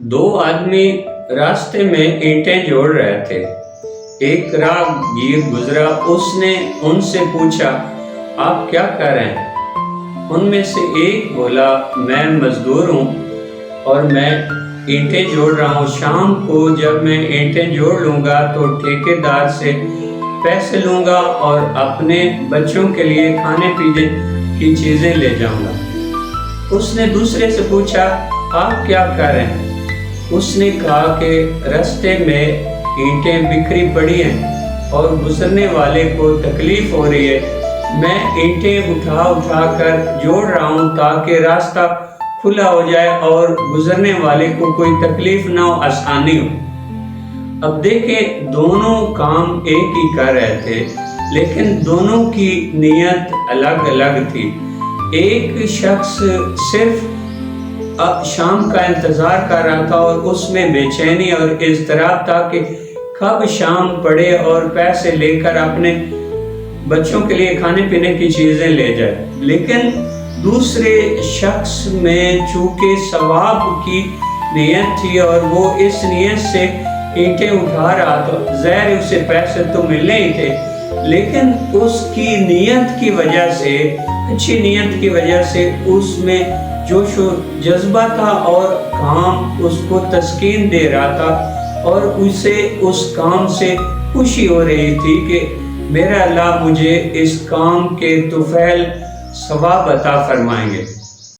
दो आदमी रास्ते में ईंटें जोड़ रहे थे। एक राहगीर गुजरा, उसने उनसे पूछा, आप क्या कर रहे हैं? उनमें से एक बोला, मैं मजदूर हूँ और मैं ईंटें जोड़ रहा हूँ। शाम को जब मैं ईंटें जोड़ लूँगा तो ठेकेदार से पैसे लूँगा और अपने बच्चों के लिए खाने पीने की चीज़ें ले जाऊँगा। उसने दूसरे से पूछा, आप क्या कर रहे हैं? उसने कहा कि रास्ते में ईंटें बिखरी पड़ी हैं और गुजरने वाले को तकलीफ हो रही है। मैं ईंटें उठा कर जोड़ रहा हूँ ताकि रास्ता खुला हो जाए और गुजरने वाले को कोई तकलीफ ना हो, आसानी हो। अब देखें, दोनों काम एक ही कर रहे थे, लेकिन दोनों की नीयत अलग अलग थी। एक शख्स सिर्फ शाम का इंतजार कर रहा था और उसमें बेचैनी और इज़्तिराब था कि कब शाम पड़े और पैसे लेकर अपने बच्चों के लिए खाने पीने की चीज़ें ले जाए। लेकिन दूसरे शख्स में चूँकि सवाब की नीयत थी और वो इस नीयत से ईंटें उठा रहा था, ज़ाहिर उसे पैसे तो मिलने ही थे, लेकिन उसकी नीयत की वजह से, अच्छी नीयत की वजह से उसमें जोश व जज्बा था और काम उसको तस्कीन दे रहा था और उसे उस काम से खुशी हो रही थी कि मेरा अल्लाह मुझे इस काम के तुफैल सवाब अता फरमाएंगे।